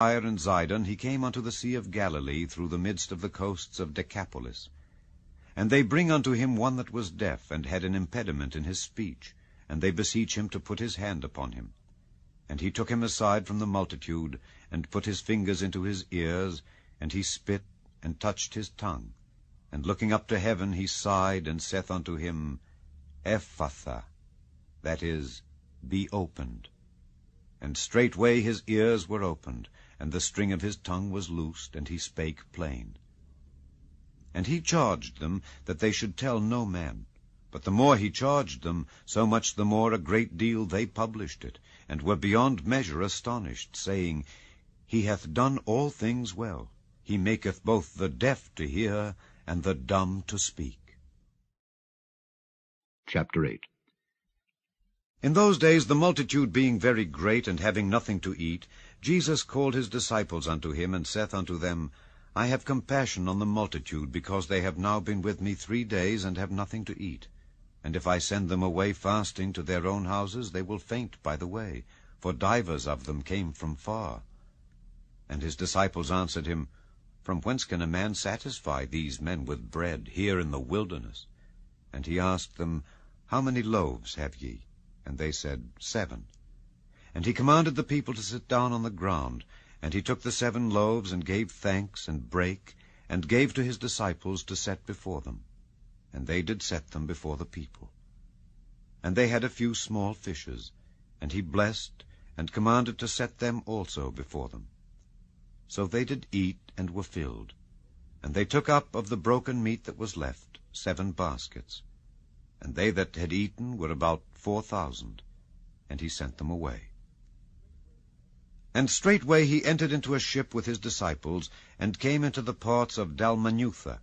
Tyre and Zidon, he came unto the sea of Galilee through the midst of the coasts of Decapolis. And they bring unto him one that was deaf, and had an impediment in his speech, and they beseech him to put his hand upon him. And he took him aside from the multitude, and put his fingers into his ears, and he spit, and touched his tongue. And looking up to heaven, he sighed, and saith unto him, Ephphatha, that is, be opened. And straightway his ears were opened, and the string of his tongue was loosed, and he spake plain. And he charged them that they should tell no man. But the more he charged them, so much the more a great deal they published it, and were beyond measure astonished, saying, He hath done all things well. He maketh both the deaf to hear, and the dumb to speak. Chapter 8. In those days, the multitude being very great, and having nothing to eat, Jesus called his disciples unto him, and saith unto them, I have compassion on the multitude, because they have now been with me 3 days, and have nothing to eat. And if I send them away fasting to their own houses, they will faint by the way, for divers of them came from far. And his disciples answered him, From whence can a man satisfy these men with bread here in the wilderness? And he asked them, How many loaves have ye? And they said, 7. And he commanded the people to sit down on the ground. And he took the 7 loaves, and gave thanks, and brake, and gave to his disciples to set before them. And they did set them before the people. And they had a few small fishes, and he blessed, and commanded to set them also before them. So they did eat, and were filled. And they took up of the broken meat that was left 7 baskets. And they that had eaten were about 4,000. And he sent them away. And straightway he entered into a ship with his disciples, and came into the parts of Dalmanutha.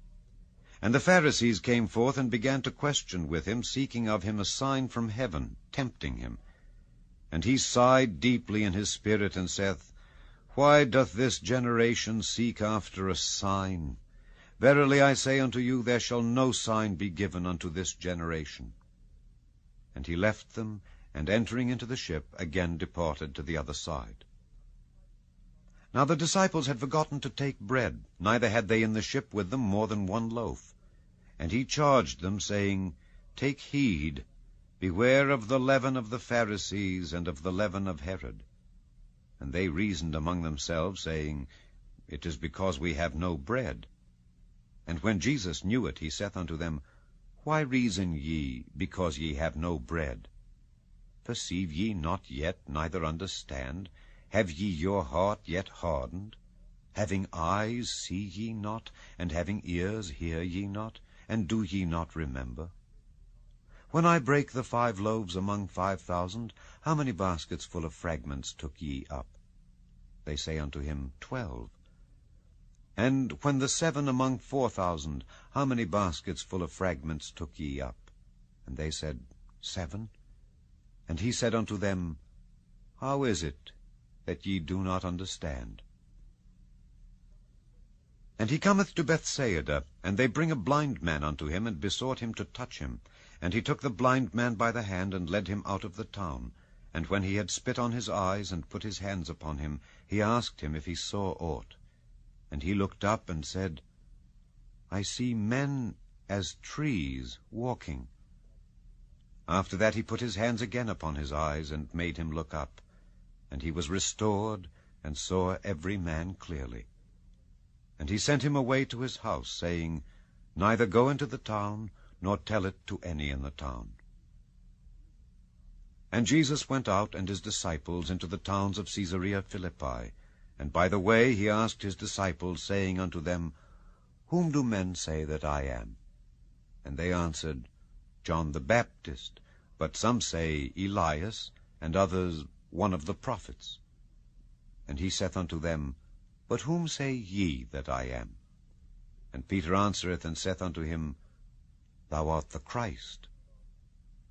And the Pharisees came forth, and began to question with him, seeking of him a sign from heaven, tempting him. And he sighed deeply in his spirit, and saith, Why doth this generation seek after a sign? Verily I say unto you, there shall no sign be given unto this generation. And he left them, and entering into the ship, again departed to the other side. Now the disciples had forgotten to take bread, neither had they in the ship with them more than 1 loaf. And he charged them, saying, Take heed, beware of the leaven of the Pharisees, and of the leaven of Herod. And they reasoned among themselves, saying, It is because we have no bread. And when Jesus knew it, he saith unto them, Why reason ye, because ye have no bread? Perceive ye not yet, neither understand? Have ye your heart yet hardened? Having eyes, see ye not? And having ears, hear ye not? And do ye not remember? When I brake the 5 loaves among 5,000, how many baskets full of fragments took ye up? They say unto him, 12. And when the 7 among 4,000, how many baskets full of fragments took ye up? And they said, 7. And he said unto them, How is it that ye do not understand? And he cometh to Bethsaida, and they bring a blind man unto him, and besought him to touch him. And he took the blind man by the hand, and led him out of the town. And when he had spit on his eyes, and put his hands upon him, he asked him if he saw aught. And he looked up, and said, I see men as trees walking. After that he put his hands again upon his eyes, and made him look up. And he was restored, and saw every man clearly. And he sent him away to his house, saying, Neither go into the town, nor tell it to any in the town. And Jesus went out, and his disciples, into the towns of Caesarea Philippi. And by the way he asked his disciples, saying unto them, Whom do men say that I am? And they answered, John the Baptist, but some say Elias, and others one of the prophets. And he saith unto them, But whom say ye that I am? And Peter answereth and saith unto him, Thou art the Christ.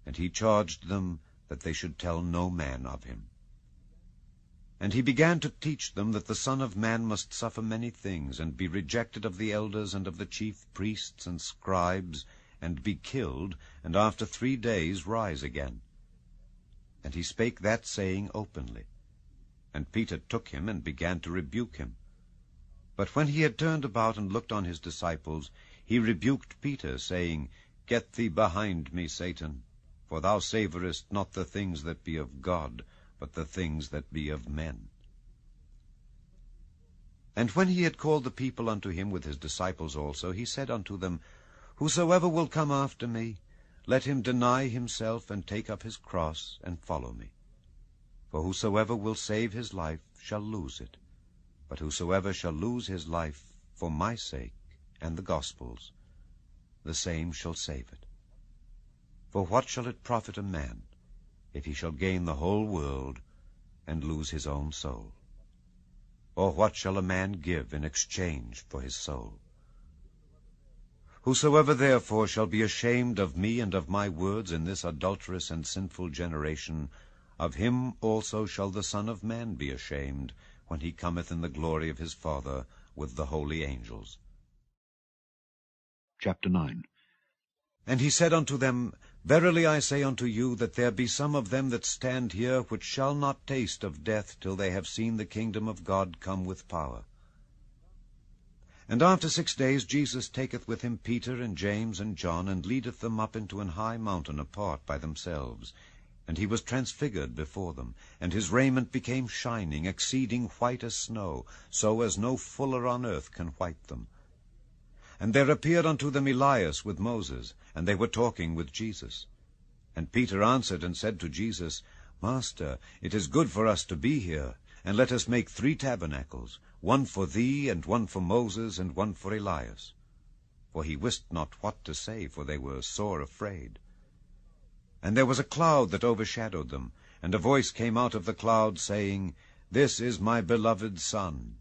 And he charged them that they should tell no man of him. And he began to teach them that the Son of Man must suffer many things, and be rejected of the elders and of the chief priests and scribes, and be killed, and after 3 days rise again. And he spake that saying openly. And Peter took him and began to rebuke him. But when he had turned about and looked on his disciples, he rebuked Peter, saying, Get thee behind me, Satan, for thou savorest not the things that be of God, but the things that be of men. And when he had called the people unto him with his disciples also, he said unto them, Whosoever will come after me, let him deny himself, and take up his cross, and follow me. For whosoever will save his life shall lose it, but whosoever shall lose his life for my sake and the gospel's, the same shall save it. For what shall it profit a man, if he shall gain the whole world, and lose his own soul? Or what shall a man give in exchange for his soul? Whosoever therefore shall be ashamed of me and of my words in this adulterous and sinful generation, of him also shall the Son of Man be ashamed, when he cometh in the glory of his Father with the holy angels. Chapter 9. And he said unto them, Verily I say unto you, that there be some of them that stand here, which shall not taste of death till they have seen the kingdom of God come with power. And after 6 days Jesus taketh with him Peter and James and John, and leadeth them up into an high mountain apart by themselves. And he was transfigured before them, and his raiment became shining, exceeding white as snow, so as no fuller on earth can white them. And there appeared unto them Elias with Moses, and they were talking with Jesus. And Peter answered and said to Jesus, Master, it is good for us to be here, and let us make 3 tabernacles, one for thee, and one for Moses, and one for Elias. For he wist not what to say, for they were sore afraid. And there was a cloud that overshadowed them, and a voice came out of the cloud, saying, This is my beloved Son,